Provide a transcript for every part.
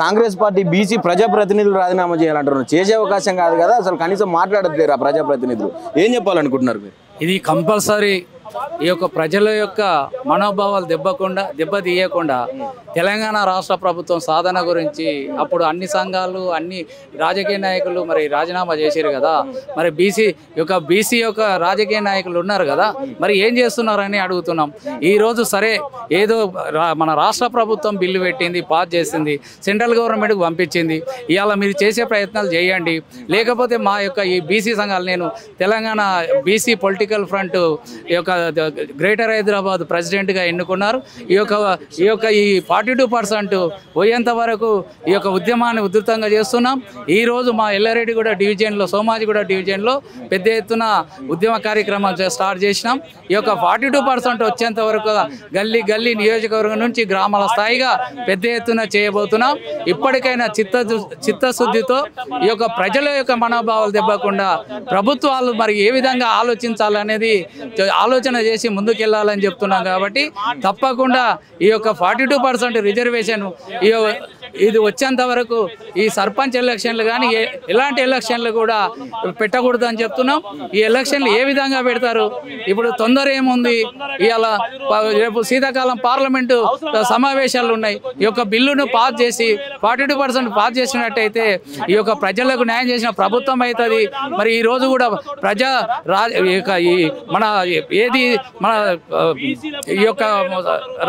Congress party BC ప్రజాప్రతినిధులు రాజీనామా చేయాలంటున్నారు. చేసే అవకాశం కాదు కదా, అసలు కనీసం మాట్లాడట్లేరు ఆ ప్రజాప్రతినిధులు. ఏం చెప్పాలనుకుంటున్నారు మీరు? ఇది కంపల్సరీ ఈ యొక్క ప్రజల యొక్క మనోభావాలు దెబ్బతీయకుండా తెలంగాణ రాష్ట్ర ప్రభుత్వం సాధన గురించి అప్పుడు అన్ని సంఘాలు అన్ని రాజకీయ నాయకులు మరి రాజీనామా చేశారు కదా. మరి బీసీ యొక్క రాజకీయ నాయకులు ఉన్నారు కదా, మరి ఏం చేస్తున్నారని అడుగుతున్నాం. ఈరోజు సరే ఏదో మన రాష్ట్ర ప్రభుత్వం బిల్లు పెట్టింది, పాస్ చేసింది, సెంట్రల్ గవర్నమెంట్కి పంపించింది. ఇవాళ మీరు చేసే ప్రయత్నాలు చేయండి. లేకపోతే మా యొక్క ఈ బీసీ సంఘాలు, నేను తెలంగాణ బీసీ పొలిటికల్ ఫ్రంట్ యొక్క గ్రేటర్ హైదరాబాద్ ప్రెసిడెంట్గా ఎన్నుకున్నారు. ఈ 42% పోయేంత వరకు ఈ యొక్క ఉద్యమాన్ని ఉధృతంగా చేస్తున్నాం. ఈరోజు మా ఎల్లారెడ్డిగూడ డివిజన్లో, సోమాజిగూడ డివిజన్లో పెద్ద ఎత్తున ఉద్యమ కార్యక్రమాలు స్టార్ట్ చేసినాం. ఈ యొక్క 42% వచ్చేంత వరకు గల్లీ నియోజకవర్గం నుంచి గ్రామాల స్థాయిగా పెద్ద ఎత్తున చేయబోతున్నాం. ఇప్పటికైనా చిత్తశుద్ధితో ఈ యొక్క ప్రజల యొక్క మనోభావాలు దెబ్బకుండా ప్రభుత్వాలు మరి ఏ విధంగా ఆలోచించాలనేది ఆలోచన చేసి ముందుకెళ్లాలని చెప్తున్నాం. కాబట్టి తప్పకుండా ఈ యొక్క 42% రిజర్వేషన్ ఇది వచ్చేంత వరకు ఈ సర్పంచ్ ఎలక్షన్లు కానీ ఎలాంటి ఎలక్షన్లు కూడా పెట్టకూడదు అని చెప్తున్నాం. ఈ ఎలక్షన్లు ఏ విధంగా పెడతారు? ఇప్పుడు తొందర ఏముంది? ఇవాళ రేపు శీతాకాలం పార్లమెంటు సమావేశాలు ఉన్నాయి. ఈ యొక్క బిల్లును పాస్ చేసి 42% పాస్ చేసినట్టయితే ఈ యొక్క ప్రజలకు న్యాయం చేసిన ప్రభుత్వం అవుతుంది. మరి ఈ రోజు కూడా మన ఈ యొక్క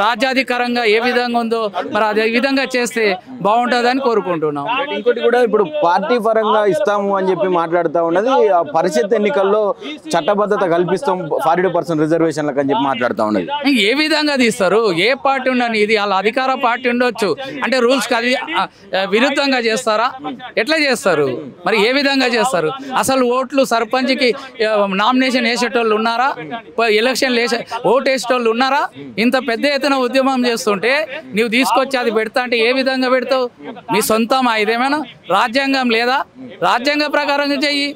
రాజ్యాధికారంగా ఏ విధంగా ఉందో మరి అదే విధంగా చేస్తే బాగుంటుందని కోరుకుంటున్నాం. ఇంకోటి కూడా ఇప్పుడు పార్టీ పరంగా ఇస్తాము అని చెప్పి మాట్లాడుతూ ఉన్నది, ఆ పరిషత్ ఎన్నికల్లో చట్టబద్ధత కల్పిస్తాం 42% రిజర్వేషన్లకు అని చెప్పి మాట్లాడుతూ ఉన్నది. ఏ విధంగా తీస్తారు? ఏ పార్టీ ఉండని, ఇది వాళ్ళ అధికార పార్టీ ఉండొచ్చు అంటే రూల్స్ అది విరుద్ధంగా చేస్తారా? ఎట్లా చేస్తారు? మరి ఏ విధంగా చేస్తారు? అసలు ఓట్లు సర్పంచ్కి నామినేషన్ వేసేటోళ్ళు ఉన్నారా? ఎలక్షన్లు ఓటు వేసేటోళ్ళు ఉన్నారా? ఇంత పెద్ద ఎత్తున ఉద్యమం చేస్తుంటే నువ్వు తీసుకొచ్చి అది పెడతా అంటే ఏ విధంగా పెడతావు? మీ సొంతం ఇదేమైనా రాజ్యాంగం లేదా? రాజ్యాంగ ప్రకారంగా చెయ్యి.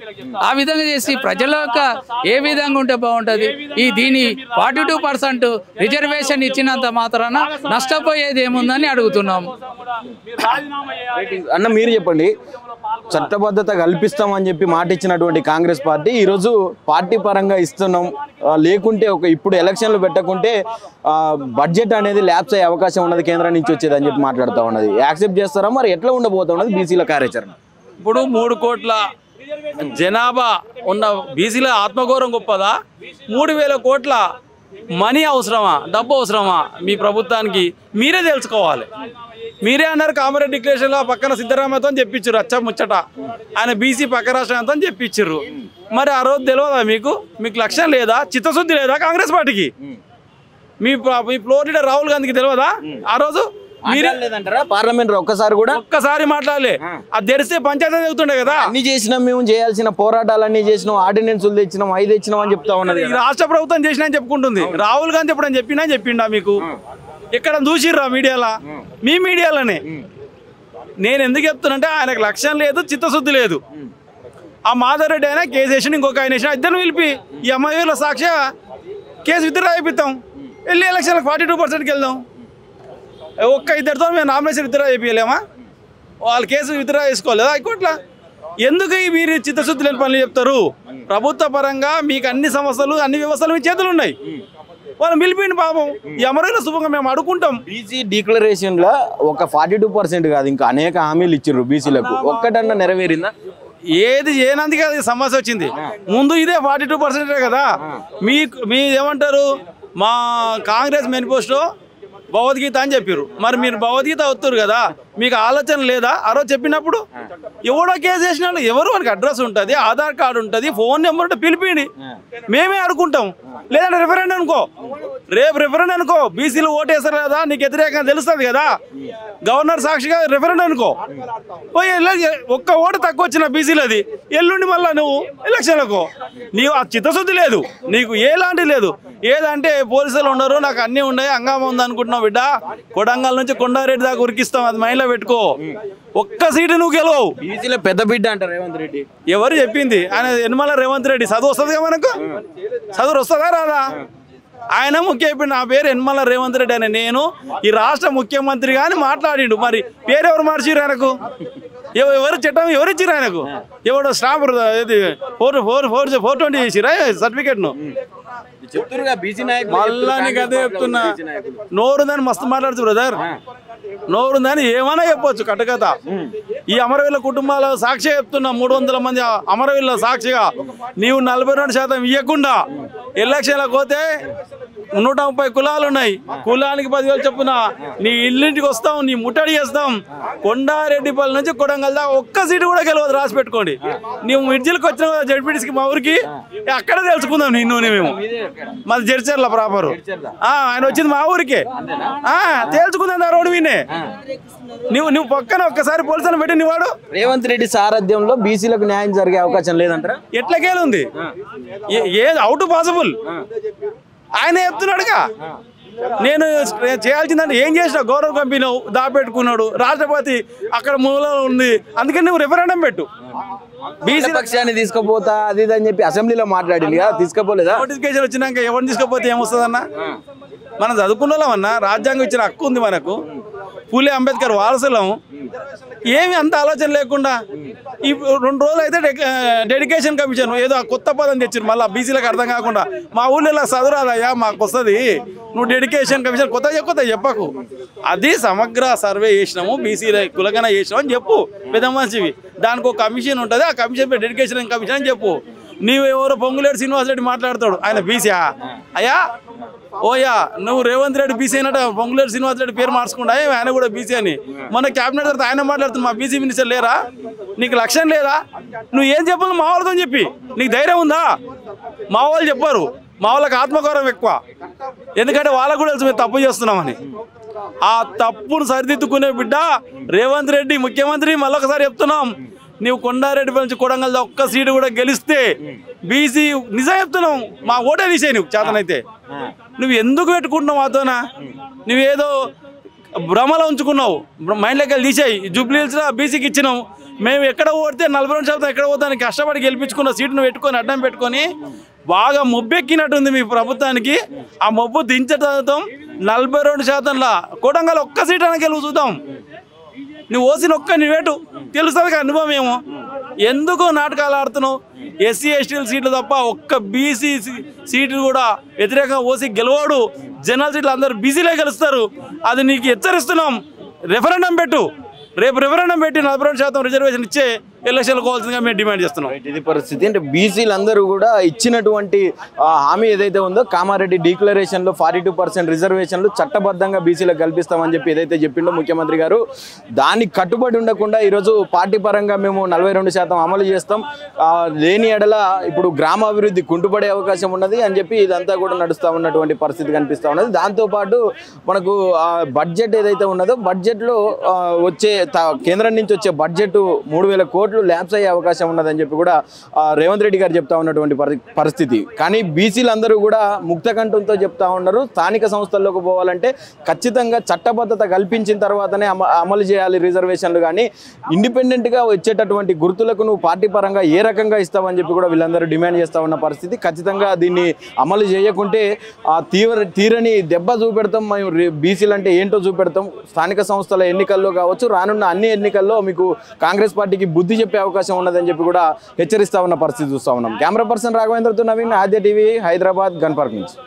ఆ విధంగా చేసి ప్రజల యొక్క ఏ విధంగా ఉంటే బాగుంటుంది? దీని 42% రిజర్వేషన్ ఇచ్చినంత మాత్రాన నష్టపోయేది ఏముందని అడుగుతున్నాం. అన్న మీరు చెప్పండి, చట్టబద్ధత కల్పిస్తామని చెప్పి మాట ఇచ్చినటువంటి కాంగ్రెస్ పార్టీ ఈరోజు పార్టీ పరంగా ఇస్తున్నాం, లేకుంటే ఇప్పుడు ఎలక్షన్లు పెట్టకుంటే బడ్జెట్ అనేది ల్యాప్స్ అయ్యే అవకాశం ఉన్నది, కేంద్రం నుంచి వచ్చేది అని చెప్పి మాట్లాడుతూ ఉన్నది. యాక్సెప్ట్ చేస్తారా? మరి ఎట్లా ఉండబోతా ఉన్నది బీసీల కార్యాచరణ? ఇప్పుడు 3 కోట్ల జనాభా ఉన్న బీసీల ఆత్మగౌరవం గొప్పదా? 3,000 కోట్ల మనీ అవసరమా? డబ్బు అవసరమా మీ ప్రభుత్వానికి? మీరే తెలుసుకోవాలి. మీరే అన్నారు కామారెడ్డి డిక్లరేషన్లో పక్కన సిద్ధరామయ్యతో చెప్పించారు అచ్చ ముచ్చట, ఆయన బీసీ పక్క రాష్ట్రంతో చెప్పించారు. మరి ఆ రోజు తెలియదా మీకు లక్ష్యం లేదా? చిత్తశుద్ధి లేదా కాంగ్రెస్ పార్టీకి? మీ ఫ్లోర్ లీడర్ రాహుల్ గాంధీకి తెలియదా ఆ రోజు? మీరే లేదంటారా పార్లమెంట్ ఒక్కసారి మాట్లాడలే, అది తెరిస్తే పంచాయతీ చెబుతుండే కదా. అన్ని చేసినాం, మేము చేయాల్సిన పోరాటాలన్నీ చేసినాం, ఆర్డినెన్సులు తెచ్చినాం, 5 తెచ్చినాం అని చెప్తా ఉన్నది. రాష్ట్ర ప్రభుత్వం చేసినా చెప్పుకుంటుంది. రాహుల్ గాంధీ ఎప్పుడని చెప్పిండా మీకు? ఎక్కడ చూసిర్రా మీడియాలో? మీ మీడియాలోనే. నేను ఎందుకు చెప్తున్నంటే ఆయనకు లక్ష్యం లేదు, చిత్తశుద్ధి లేదు. ఆ మాధవ్ రెడ్డి అయినా కేసు వేసిన, ఇంకొక ఆయన వేసిన, ఇద్దరు పిలిపి ఈ అమ్మాయిల సాక్షి కేసు విత్డ్రా అయిపోతాం, వెళ్ళి ఎలక్షన్లకు 42%కి వెళ్దాం. ఒక్క ఇద్దరితో మేము నామినేషన్ విత్డ్రా అయిపోయలేమా? వాళ్ళ కేసు విత్డ్రా చేసుకోలేదా హైకోర్టులో? ఎందుకు మీరు చిత్తశుద్ధి లేని పనులు చెప్తారు? ప్రభుత్వ పరంగా మీకు అన్ని సమస్యలు, అన్ని వ్యవస్థలు మీ చేతులు ఉన్నాయి. వాళ్ళని పిలిపిండి పాపం. ఈ అమరుల శుభంగా మేము అడుగుకుంటాం. బీసీ డిక్లరేషన్ లో ఒక 42% కాదు, ఇంకా అనేక హామీలు ఇచ్చారు బీసీలకు, ఒక్కటన్నా నెరవేరిందా? ఏది ఏనందుకే అది సమస్య వచ్చింది. ముందు ఇదే 42% కదా. మీ ఏమంటారు, మా కాంగ్రెస్ మేనిఫెస్టో భగవద్గీత అని చెప్పారు. మరి మీరు భగవద్గీత వస్తారు కదా, మీకు ఆలోచన లేదా? ఆ రోజు చెప్పినప్పుడు ఎవడో కేసు వేసినాడు, ఎవరు మనకి అడ్రస్ ఉంటుంది, ఆధార్ కార్డు ఉంటుంది, ఫోన్ నెంబర్ ఉంటే పిలిపిడి, మేమే అనుకుంటాం. లేదంటే రిఫరెండ్ అనుకో, రేపు రిఫరెండ్ అనుకో, బీసీలు ఓటు వేస్తారు కదా, నీకు వ్యతిరేకంగా తెలుస్తుంది కదా, గవర్నర్ సాక్షిగా రిఫరెండ్ అనుకో. పోయి ఒక్క ఓటు తక్కువ వచ్చిన బీసీలది, ఎల్లుండి మళ్ళీ నువ్వు ఎలక్షన్లకు నీవు ఆ చిత్తశుద్ధి లేదు, నీకు ఏలాంటి లేదు. ఏదంటే పోలీసులు ఉండరు, నాకు అన్నీ ఉన్నాయి, హంగామా ఉంది అనుకుంటున్నావు బిడ్డ. కొడంగల్ నుంచి కొండారెడ్డి దాకా ఉరికిస్తాం, అది మైండ్లో పెట్టుకో. ఒక్క సీటు నువ్వు గెలవు. బీసీలో పెద్ద బిడ్డ అంటారు రేవంత్ రెడ్డి. ఎవరు చెప్పింది? ఆయన యనమల రేవంత్ రెడ్డి. చదువు వస్తుంది కదా మనకు? చదువు వస్తుందా రాదా? ఆయన ముఖ్య నా పేరు యనమల రేవంత్ రెడ్డి అని నేను ఈ రాష్ట్ర ముఖ్యమంత్రి కానీ మాట్లాడిండు. మరి పేరు ఎవరు మార్చిరు ఆయనకు? ఎవరు చట్టం ఎవరు ఇచ్చిరు ఆయనకు? ఎవడో స్టాంప్ 420 చేసిరా సర్టిఫికేట్ను? మళ్ళా నీకు అదే చెప్తున్నా, నోరుందని మస్తు మాట్లాడుతు బ్రదర్, నోరుందని ఏమైనా చెప్పొచ్చు కట్టకథ. ఈ అమరవీరుల కుటుంబాల సాక్షిగా చెప్తున్నా, 300 మంది అమరవీరుల సాక్షిగా నీవు 42% ఇవ్వకుండా ఎలక్షన్లకు పోతే 130 కులాలు ఉన్నాయి, కులానికి 10,000 చొప్పున నీ ఇల్లింటికి వస్తాం, నీ ముట్టడి చేస్తాం. కొండారెడ్డిపల్లి నుంచి కొడంగల్ దాకా ఒక్క సీటు కూడా గెలవదు, రాసి పెట్టుకోండి. నీవు మిర్జిల్కి వచ్చిన జడ్పీటీసీకి మా ఊరికి అక్కడే తెలుసుకుందాం నిన్ను మేము. మాది జడ్చర్ల ప్రాపరు, ఆయన వచ్చింది మా ఊరికే, తేల్చుకుందాం ఆ రోడ్డు వినే. నువ్వు పక్కన ఒక్కసారి పోలీసులను పెట్టి వాడు రేవంత్ రెడ్డి సారథ్యంలో బీసీలకు న్యాయం జరిగే అవకాశం లేదంటారా? ఎట్లకేలుంది, ఏ అవుట్ పాసిబుల్ ఆయన చెప్తున్నాడుగా. నేను చేయాల్సిందంటే ఏం చేసినా గౌరవ కంపెనీ దాపెట్టుకున్నాడు, రాష్ట్రపతి అక్కడ మూలలో ఉంది, అందుకని నువ్వు రెఫరెండం పెట్టు. బీసీ పక్షాన్ని తీసుకుపోతా అది అని చెప్పి అసెంబ్లీలో మాట్లాడింది కదా, తీసుకుపోలేదా? నోటిఫికేషన్ వచ్చినాక ఎవరిని తీసుకుపోతే ఏమొస్తుందన్నా? మనం చదువుకున్న వాళ్ళమన్నా, రాజ్యాంగం ఇచ్చిన హక్కు ఉంది మనకు, పూలే అంబేద్కర్ వారసులం. ఏమి అంత ఆలోచన లేకుండా ఈ 2 రోజులు అయితే డెడికేషన్ కమిషన్ ఏదో కొత్త పదం తెచ్చారు, మళ్ళీ బీసీలకు అర్థం కాకుండా. మా ఊళ్ళో ఇలా చదువురాదయ్యా మాకు వస్తుంది, నువ్వు డెడికేషన్ కమిషన్ కొత్త చెప్పకు. అది సమగ్ర సర్వే చేసినాము, బీసీల కులగన చేసినాము అని చెప్పు, పెద్ద మనిషివి. దానికి ఒక కమిషన్ ఉంటుంది, ఆ కమిషన్ డెడికేషన్ కమిషన్ అని చెప్పు. నీవు ఎవరో పొంగులేడు శ్రీనివాసరెడ్డి మాట్లాడతాడు, ఆయన బీసీ అయ్యా ఓయా, నువ్వు రేవంత్ రెడ్డి బీసీ అయినట్టు పొంగులేడు శ్రీనివాసరెడ్డి పేరు మార్చుకుంటా, ఆయన కూడా బీసీ అని. మన క్యాబినెట్ తర్వాత ఆయన మాట్లాడుతుంది, మా బీసీ మినిస్టర్ లేరా? నీకు లక్ష్యం లేదా? నువ్వు ఏం చెప్పాలి మా వాళ్ళతో చెప్పి, నీకు ధైర్యం ఉందా? మా వాళ్ళు చెప్పారు, మా వాళ్ళకి ఆత్మగౌరవం ఎక్కువ, ఎందుకంటే వాళ్ళకు కూడా తెలుసు మేము తప్పు చేస్తున్నామని. ఆ తప్పును సరిదిద్దుకునే బిడ్డ రేవంత్ రెడ్డి ముఖ్యమంత్రి. మళ్ళొకసారి చెప్తున్నాం, నీవు కొండారెడ్డిపల్లి నుంచి కొడంగల్ ఒక్క సీటు కూడా గెలిస్తే బీసీ నిజం చెప్తున్నావు, మా ఓటే తీసే నువ్వు చేతనైతే. నువ్వు ఎందుకు పెట్టుకుంటున్నావు మాతోనా? నువ్వేదో భ్రమలో ఉంచుకున్నావు, మైండ్లోకి వెళ్ళి తీసేయి. జూబ్లీహిల్స్లో బీసీకి ఇచ్చినావు, మేము ఎక్కడ ఓడితే 42% ఎక్కడ పోతానికి కష్టపడి గెలిపించుకున్న సీటును పెట్టుకొని అడ్డం పెట్టుకొని బాగా మొబ్బెక్కినట్టుంది మీ ప్రభుత్వానికి. ఆ మొబ్బు దించడం 42%లా కొడంగల్ ఒక్క సీటు అని గెలుపు చూద్దాం. నువ్వు ఓసిన ఒక్క నువ్వేటు తెలుస్తుంది కదా అనుభవం ఏమో. ఎందుకు నాటకాలు ఆడుతున్నావు? ఎస్సీ ఎస్టీల సీట్లు తప్ప ఒక్క బీసీ సీట్లు కూడా వ్యతిరేకంగా ఓసీ గెలవాడు. జనరల్ సీట్లు అందరూ బీసీలే గెలుస్తారు. అది నీకు హెచ్చరిస్తున్నాం. రెఫరెండం పెట్టు, రేపు రెఫరెండం పెట్టి 42% రిజర్వేషన్ ఇచ్చే ఎలక్షన్లు కోవాల్సిందిగా మేము డిమాండ్ చేస్తున్నాం. ఇది పరిస్థితి. అంటే బీసీలందరూ కూడా ఇచ్చినటువంటి హామీ ఏదైతే ఉందో, కామారెడ్డి డిక్లరేషన్లో 42% రిజర్వేషన్లు చట్టబద్ధంగా బీసీలకు కల్పిస్తామని చెప్పి ఏదైతే చెప్పిండో ముఖ్యమంత్రి గారు, దానికి కట్టుబడి ఉండకుండా ఈరోజు పార్టీ పరంగా మేము 42% అమలు చేస్తాం, లేని ఎడల ఇప్పుడు గ్రామాభివృద్ధి కుంటుపడే అవకాశం ఉన్నది అని చెప్పి ఇదంతా కూడా నడుస్తూ ఉన్నటువంటి పరిస్థితి కనిపిస్తూ ఉన్నది. దాంతోపాటు మనకు బడ్జెట్ ఏదైతే ఉన్నదో, బడ్జెట్లో వచ్చే కేంద్రం నుంచి వచ్చే బడ్జెట్ 3,000 కోట్లు ల్యాప్స్ అయ్యే అవకాశం ఉన్నదని చెప్పి కూడా రేవంత్ రెడ్డి గారు చెప్తా ఉన్నటువంటి పరిస్థితి. కానీ బీసీలందరూ కూడా ముక్తకంఠంతో చెప్తా ఉన్నారు, స్థానిక సంస్థల్లోకి పోవాలంటే ఖచ్చితంగా చట్టబద్ధత కల్పించిన తర్వాతనే అమలు చేయాలి రిజర్వేషన్లు. కానీ ఇండిపెండెంట్గా వచ్చేటటువంటి గుర్తులకు నువ్వు పార్టీ పరంగా ఏ రకంగా ఇస్తావని చెప్పి కూడా వీళ్ళందరూ డిమాండ్ చేస్తూ ఉన్న పరిస్థితి. ఖచ్చితంగా దీన్ని అమలు చేయకుంటే తీరని దెబ్బ చూపెడతాం. మేము బీసీలు అంటే ఏంటో చూపెడతాం. స్థానిక సంస్థల ఎన్నికల్లో కావచ్చు, రానున్న అన్ని ఎన్నికల్లో మీకు కాంగ్రెస్ పార్టీకి బుద్ధి చెప్పే అవకాశం ఉన్నదని చెప్పి కూడా హెచ్చరిస్తా ఉన్న పరిస్థితి చూస్తూ ఉన్నాం. కెమెరా పర్సన్ రాఘవేంద్రతో నవీన్, ఆద్య టీవీ, హైదరాబాద్, గన్ పార్క్ నుంచి.